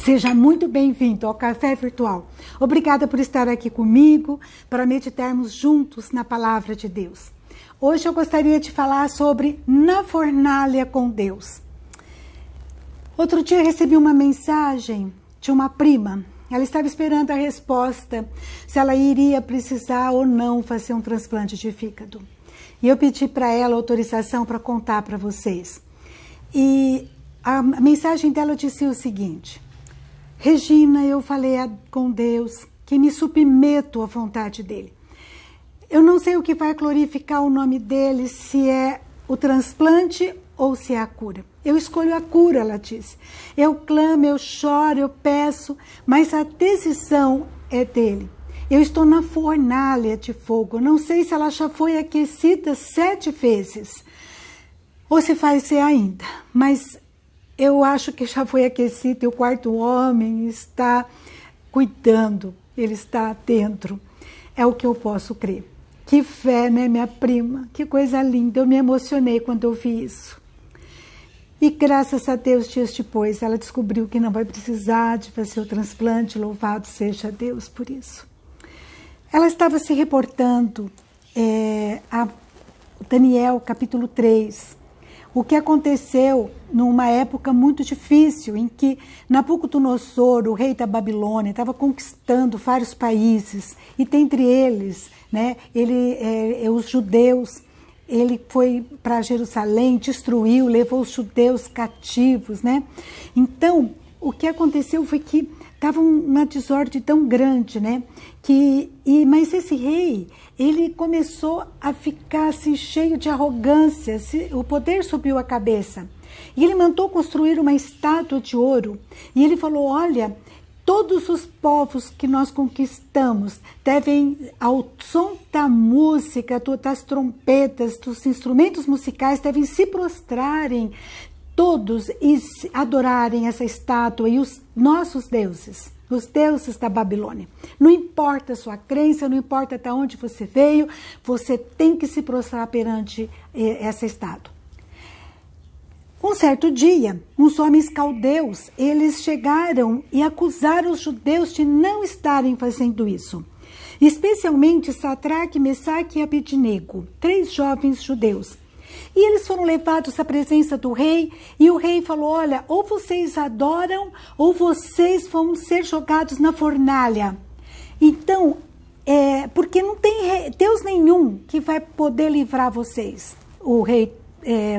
Seja muito bem-vindo ao Café Virtual. Obrigada por estar aqui comigo para meditarmos juntos na Palavra de Deus. Hoje eu gostaria de falar sobre na fornalha com Deus. Outro dia eu recebi uma mensagem de uma prima. Ela estava esperando a resposta se ela iria precisar ou não fazer um transplante de fígado. E eu pedi para ela autorização para contar para vocês. E a mensagem dela dizia o seguinte: Regina, eu falei com Deus que me submeto à vontade dele. Eu não sei o que vai glorificar o nome dele, se é o transplante ou se é a cura. Eu escolho a cura, ela disse. Eu clamo, eu choro, eu peço, mas a decisão é dele. Eu estou na fornalha de fogo. Não sei se ela já foi aquecida 7 vezes ou se vai ser ainda, mas eu acho que já foi aquecido e o quarto homem está cuidando, ele está dentro. É o que eu posso crer. Que fé, né, minha prima? Que coisa linda. Eu me emocionei quando eu vi isso. E graças a Deus, dias depois, ela descobriu que não vai precisar de fazer o transplante. Louvado seja Deus por isso. Ela estava se reportando a Daniel, capítulo 3. O que aconteceu numa época muito difícil, em que Nabucodonosor, o rei da Babilônia, estava conquistando vários países, e dentre eles, né, os judeus. Ele foi para Jerusalém, destruiu, levou os judeus cativos, né? Então, o que aconteceu foi que estava uma desordem tão grande, né? Mas esse rei, ele começou a ficar assim, cheio de arrogância, o poder subiu a cabeça. E ele mandou construir uma estátua de ouro. E ele falou, olha, todos os povos que nós conquistamos devem, ao som da música, das trompetas, dos instrumentos musicais, devem se prostrarem todos e adorarem essa estátua e os nossos deuses, os deuses da Babilônia. Não importa a sua crença, não importa de onde você veio, você tem que se prostrar perante essa estátua. Um certo dia, uns homens caldeus, eles chegaram e acusaram os judeus de não estarem fazendo isso. Especialmente Sadraque, Mesaque e Abednego, 3 jovens judeus. E eles foram levados à presença do rei, e o rei falou, olha, ou vocês adoram, ou vocês vão ser jogados na fornalha. Então, porque não tem Deus nenhum que vai poder livrar vocês, o rei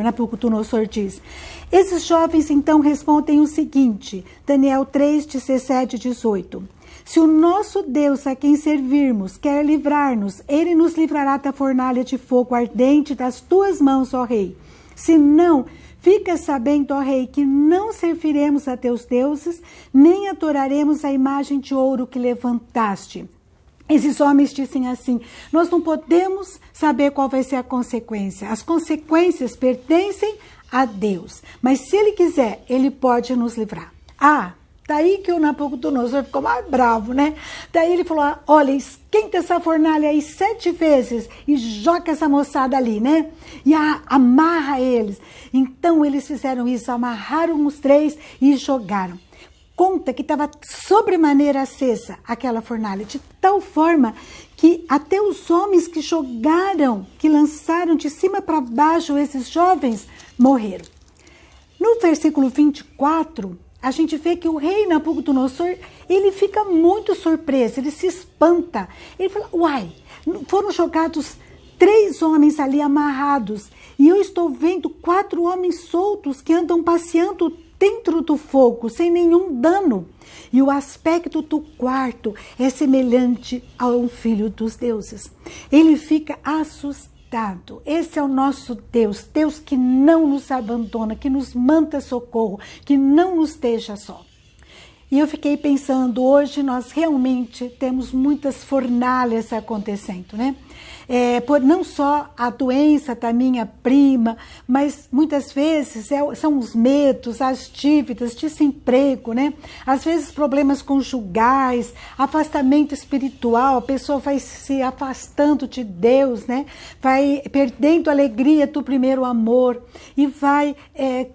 Nabucodonosor diz. Esses jovens então respondem o seguinte, Daniel 3, 17 e 18. Se o nosso Deus a quem servirmos quer livrar-nos, ele nos livrará da fornalha de fogo ardente das tuas mãos, ó rei. Se não, fica sabendo, ó rei, que não serviremos a teus deuses, nem adoraremos a imagem de ouro que levantaste. Esses homens dizem assim, nós não podemos saber qual vai ser a consequência. As consequências pertencem a Deus. Mas se ele quiser, ele pode nos livrar. Daí que o Nabucodonosor ficou mais bravo, né? Daí ele falou, olha, esquenta essa fornalha aí 7 vezes e joga essa moçada ali, né? E amarra eles. Então eles fizeram isso, amarraram os 3 e jogaram. Conta que estava sobremaneira acesa aquela fornalha, de tal forma que até os homens que jogaram, que lançaram de cima para baixo esses jovens, morreram. No versículo 24, a gente vê que o rei Nabucodonosor, ele fica muito surpreso, ele se espanta. Ele fala, uai, foram jogados 3 homens ali amarrados, e eu estou vendo 4 homens soltos que andam passeando dentro do fogo, sem nenhum dano. E o aspecto do quarto é semelhante ao filho dos deuses. Ele fica assustado. Esse é o nosso Deus, Deus que não nos abandona, que nos manda socorro, que não nos deixa só. E eu fiquei pensando, hoje nós realmente temos muitas fornalhas acontecendo, né? por não só a doença da minha prima, mas muitas vezes são os medos, as dívidas, desemprego, né? Às vezes problemas conjugais, afastamento espiritual, a pessoa vai se afastando de Deus, né? Vai perdendo a alegria do primeiro amor e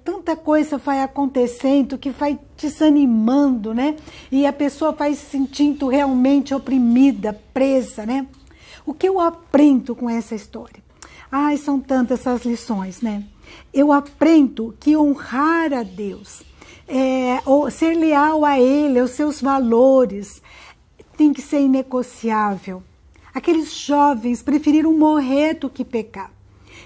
tanta coisa vai acontecendo que vai desanimando, né? E a pessoa vai se sentindo realmente oprimida, presa, né? O que eu aprendo com essa história? Ai, são tantas essas lições, né? Eu aprendo que honrar a Deus, ou ser leal a Ele, aos seus valores, tem que ser inegociável. Aqueles jovens preferiram morrer do que pecar.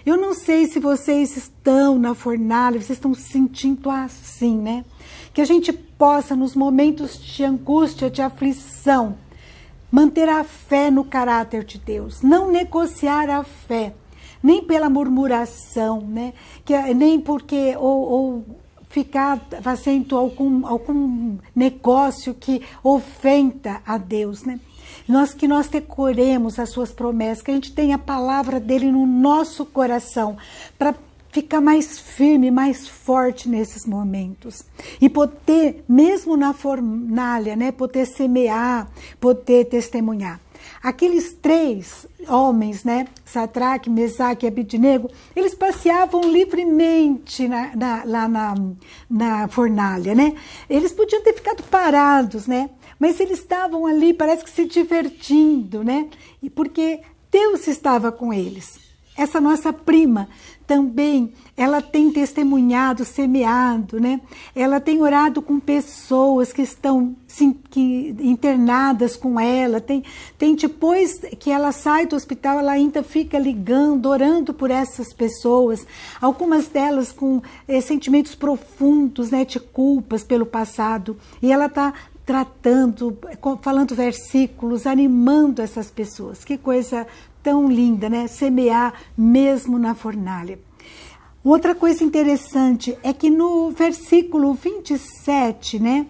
Eu não sei se vocês estão na fornalha, vocês estão se sentindo assim, né? Que a gente possa, nos momentos de angústia, de aflição, manter a fé no caráter de Deus, não negociar a fé, nem pela murmuração, né? Nem porque, ou ficar fazendo algum negócio que ofenda a Deus, né? Que nós decoremos as suas promessas, que a gente tenha a palavra dele no nosso coração, para ficar mais firme, mais forte nesses momentos. E poder, mesmo na fornalha, né, poder semear, poder testemunhar. Aqueles 3 homens, né, Sadraque, Mesaque e Abednego, eles passeavam livremente lá na fornalha, né? Eles podiam ter ficado parados, né? Mas eles estavam ali, parece que se divertindo, né? E porque Deus estava com eles. Essa nossa prima também, ela tem testemunhado, semeado, né? Ela tem orado com pessoas que estão internadas com ela. Tem depois que ela sai do hospital, ela ainda fica ligando, orando por essas pessoas. Algumas delas com sentimentos profundos, né? De culpas pelo passado. E ela está tratando, falando versículos, animando essas pessoas. Que coisa tão linda, né? Semear mesmo na fornalha. Outra coisa interessante é que no versículo 27, né?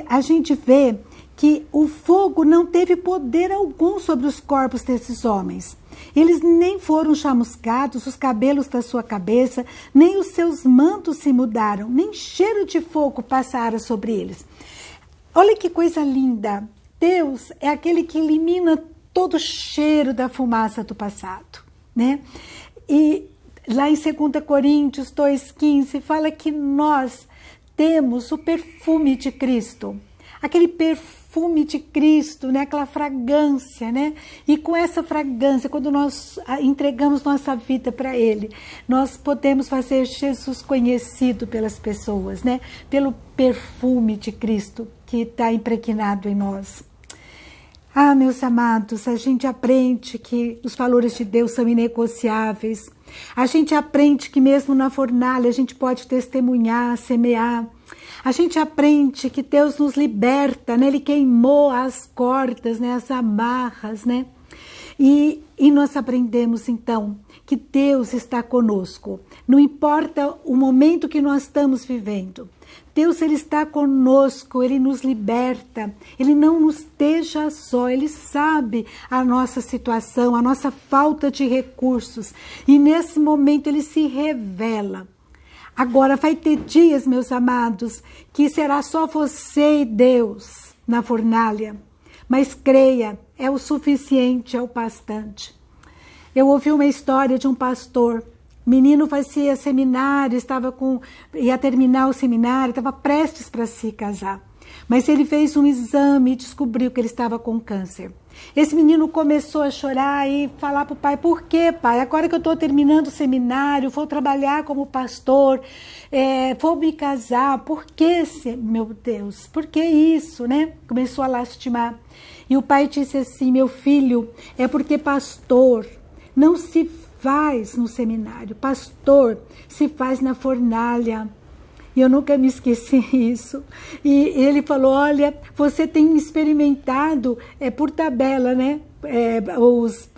A gente vê que o fogo não teve poder algum sobre os corpos desses homens. Eles nem foram chamuscados, os cabelos da sua cabeça, nem os seus mantos se mudaram, nem cheiro de fogo passara sobre eles. Olha que coisa linda. Deus é aquele que elimina todo o cheiro da fumaça do passado, né? E lá em 2 Coríntios 2,15 fala que nós temos o perfume de Cristo. Aquele perfume de Cristo, né? Aquela fragrância, né? E com essa fragrância, quando nós entregamos nossa vida para Ele, nós podemos fazer Jesus conhecido pelas pessoas, né? Pelo perfume de Cristo que está impregnado em nós. Ah, meus amados, a gente aprende que os valores de Deus são inegociáveis. A gente aprende que mesmo na fornalha a gente pode testemunhar, semear. A gente aprende que Deus nos liberta, né? Ele queimou as cordas, né? As amarras, né? E nós aprendemos então que Deus está conosco. Não importa o momento que nós estamos vivendo. Deus, Ele está conosco, Ele nos liberta, Ele não nos deixa só, Ele sabe a nossa situação, a nossa falta de recursos. E nesse momento Ele se revela. Agora vai ter dias, meus amados, que será só você e Deus na fornalha. Mas creia, é o suficiente, é o bastante. Eu ouvi uma história de um pastor. Menino fazia seminário, ia terminar o seminário, estava prestes para se casar. Mas ele fez um exame e descobriu que ele estava com câncer. Esse menino começou a chorar e falar para o pai: por que, pai? Agora que eu estou terminando o seminário, vou trabalhar como pastor, vou me casar, por que, meu Deus? Por que isso, né? Começou a lastimar. E o pai disse assim: meu filho, é porque pastor não se faz no seminário, pastor se faz na fornalha. E eu nunca me esqueci isso. E ele falou: olha, você tem experimentado por tabela, né? Os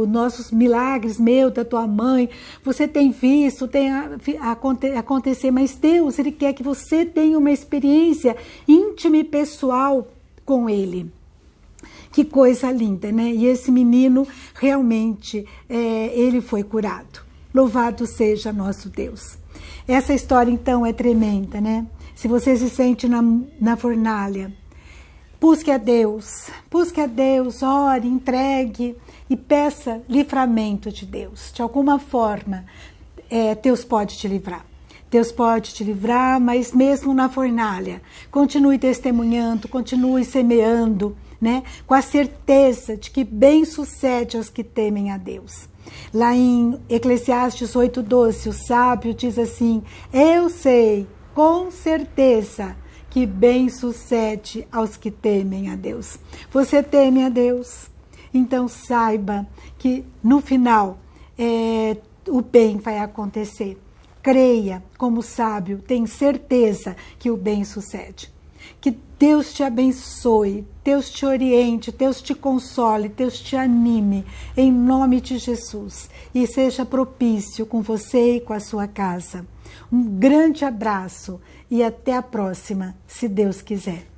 nossos milagres, meu, da tua mãe, você tem visto, tem acontecer, mas Deus, Ele quer que você tenha uma experiência íntima e pessoal com Ele. Que coisa linda, né? E esse menino realmente, ele foi curado. Louvado seja nosso Deus. Essa história, então, é tremenda, né? Se você se sente na fornalha, busque a Deus, ore, entregue e peça livramento de Deus. De alguma forma, Deus pode te livrar. Deus pode te livrar, mas mesmo na fornalha, continue testemunhando, continue semeando, né? Com a certeza de que bem sucede aos que temem a Deus. Lá em Eclesiastes 8:12, o sábio diz assim: eu sei com certeza que bem sucede aos que temem a Deus. Você teme a Deus? Então saiba que no final o bem vai acontecer. Creia como sábio, tem certeza que o bem sucede. Que Deus te abençoe, Deus te oriente, Deus te console, Deus te anime, em nome de Jesus. E seja propício com você e com a sua casa. Um grande abraço e até a próxima, se Deus quiser.